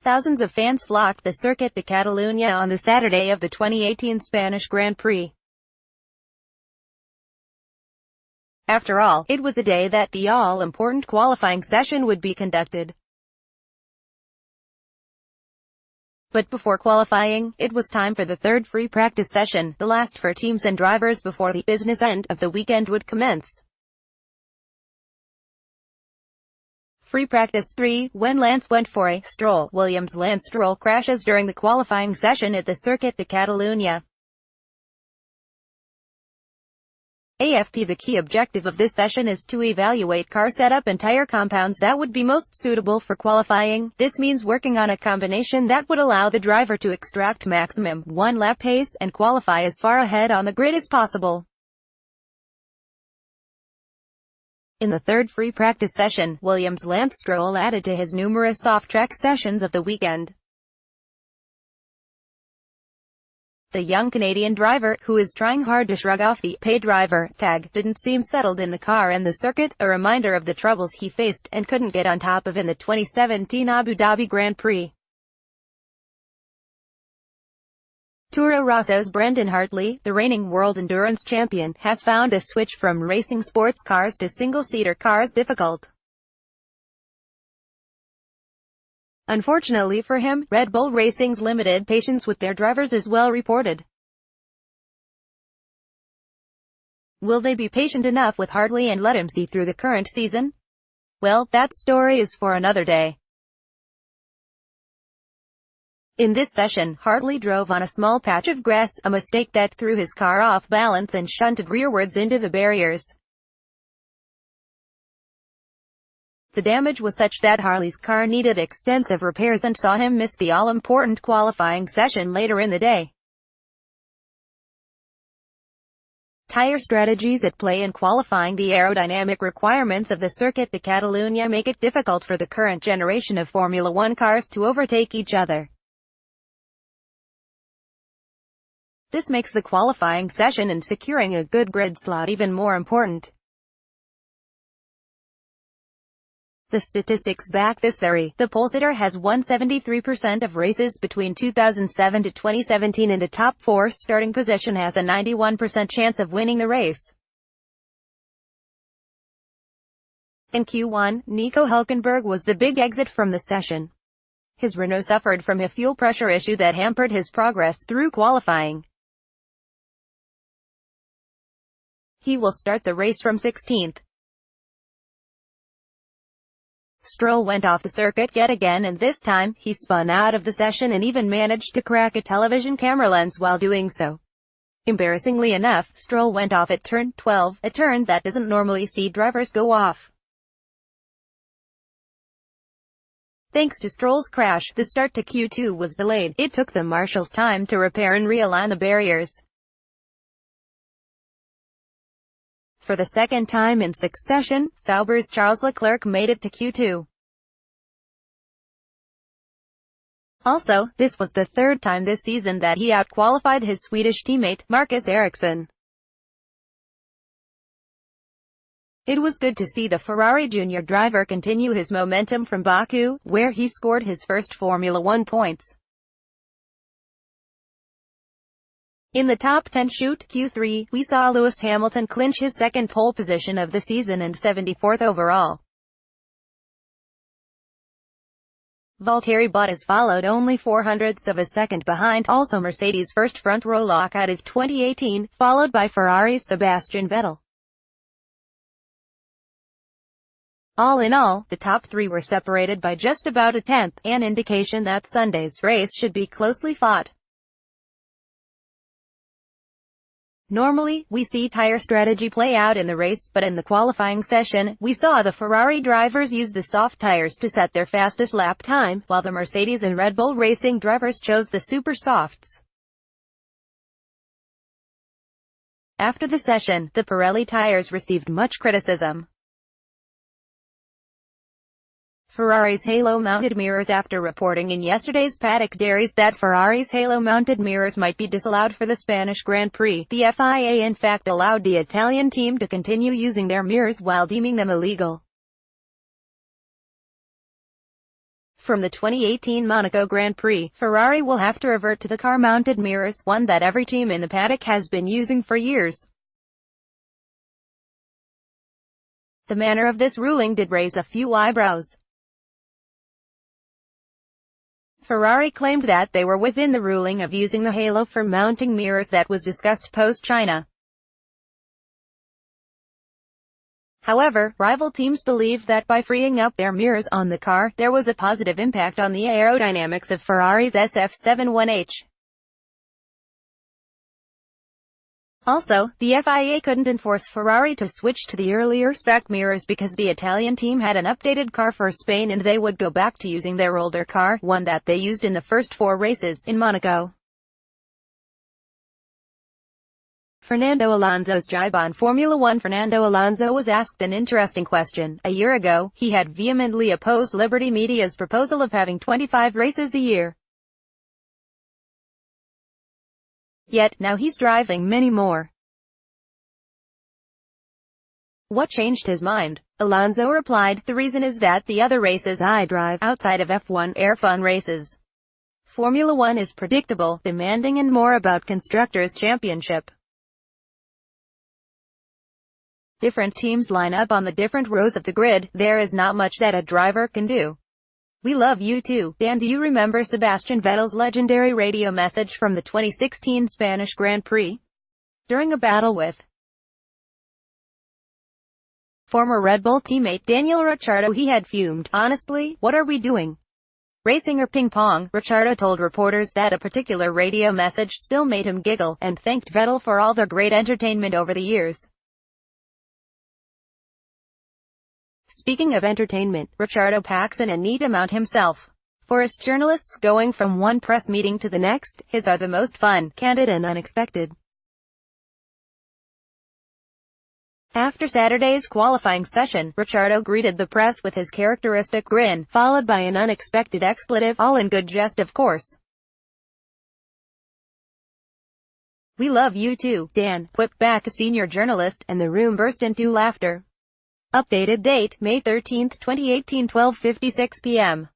thousands of fans flocked the Circuit de Catalunya on the Saturday of the 2018 Spanish Grand Prix. After all, it was the day that the all-important qualifying session would be conducted. But before qualifying, it was time for the third free practice session, the last for teams and drivers before the business end of the weekend would commence. Free practice 3, when Lance went for a stroll. Williams' Lance Stroll crashes during the qualifying session at the Circuit de Catalunya. AFP. The key objective of this session is to evaluate car setup and tire compounds that would be most suitable for qualifying. This means working on a combination that would allow the driver to extract maximum one-lap pace and qualify as far ahead on the grid as possible. In the third free practice session, Williams' Lance Stroll added to his numerous off-track sessions of the weekend. The young Canadian driver, who is trying hard to shrug off the "pay driver" tag, didn't seem settled in the car and the circuit, a reminder of the troubles he faced and couldn't get on top of in the 2017 Abu Dhabi Grand Prix. Toro Rosso's Brendan Hartley, the reigning world endurance champion, has found a switch from racing sports cars to single-seater cars difficult. Unfortunately for him, Red Bull Racing's limited patience with their drivers is well reported. Will they be patient enough with Hartley and let him see through the current season? Well, that story is for another day. In this session, Hartley drove on a small patch of grass, a mistake that threw his car off balance and shunted rearwards into the barriers. The damage was such that Hartley's car needed extensive repairs and saw him miss the all-important qualifying session later in the day. Tire strategies at play in qualifying. The aerodynamic requirements of the Circuit de Catalunya make it difficult for the current generation of Formula One cars to overtake each other. This makes the qualifying session and securing a good grid slot even more important. The statistics back this theory. The pole sitter has won 73% of races between 2007 to 2017 and a top 4 starting position has a 91% chance of winning the race. In Q1, Nico Hülkenberg was the big exit from the session. His Renault suffered from a fuel pressure issue that hampered his progress through qualifying. He will start the race from 16th. Stroll went off the circuit yet again, and this time, he spun out of the session and even managed to crack a television camera lens while doing so. Embarrassingly enough, Stroll went off at turn 12, a turn that doesn't normally see drivers go off. Thanks to Stroll's crash, the start to Q2 was delayed. It took the marshals time to repair and realign the barriers. For the second time in succession, Sauber's Charles Leclerc made it to Q2. Also, this was the third time this season that he out-qualified his Swedish teammate, Marcus Ericsson. It was good to see the Ferrari junior driver continue his momentum from Baku, where he scored his first Formula One points. In the top 10 shoot, Q3, we saw Lewis Hamilton clinch his second pole position of the season and 74th overall. Valtteri Bottas followed only 0.04 of a second behind, also Mercedes' first front-row lockout of 2018, followed by Ferrari's Sebastian Vettel. All in all, the top 3 were separated by just about a tenth, an indication that Sunday's race should be closely fought. Normally, we see tire strategy play out in the race, but in the qualifying session, we saw the Ferrari drivers use the soft tires to set their fastest lap time, while the Mercedes and Red Bull Racing drivers chose the super softs. After the session, the Pirelli tires received much criticism. Ferrari's halo-mounted mirrors. After reporting in yesterday's paddock dairies that Ferrari's halo-mounted mirrors might be disallowed for the Spanish Grand Prix, the FIA in fact allowed the Italian team to continue using their mirrors while deeming them illegal. From the 2018 Monaco Grand Prix, Ferrari will have to revert to the car-mounted mirrors, one that every team in the paddock has been using for years. The manner of this ruling did raise a few eyebrows. Ferrari claimed that they were within the ruling of using the halo for mounting mirrors that was discussed post-China. However, rival teams believed that by freeing up their mirrors on the car, there was a positive impact on the aerodynamics of Ferrari's SF71H. Also, the FIA couldn't enforce Ferrari to switch to the earlier spec mirrors because the Italian team had an updated car for Spain and they would go back to using their older car, one that they used in the first 4 races, in Monaco. Fernando Alonso's jibe on Formula One. Fernando Alonso was asked an interesting question. A year ago, he had vehemently opposed Liberty Media's proposal of having 25 races a year. Yet, now he's driving many more. What changed his mind? Alonso replied, "The reason is that the other races I drive, outside of F1, are fun races. Formula One is predictable, demanding and more about Constructors' Championship. Different teams line up on the different rows of the grid, there is not much that a driver can do. We love you too, Dan." Do you remember Sebastian Vettel's legendary radio message from the 2016 Spanish Grand Prix? During a battle with former Red Bull teammate Daniel Ricciardo, he had fumed, "Honestly, what are we doing? Racing or ping pong?" Ricciardo told reporters that a particular radio message still made him giggle, and thanked Vettel for all their great entertainment over the years. Speaking of entertainment, Ricciardo packs in a neat amount himself. For us journalists, going from one press meeting to the next, his are the most fun, candid and unexpected. After Saturday's qualifying session, Ricciardo greeted the press with his characteristic grin, followed by an unexpected expletive, all in good jest of course. "We love you too, Dan," quipped back a senior journalist, and the room burst into laughter. Updated date, May 13, 2018, 12:56 p.m.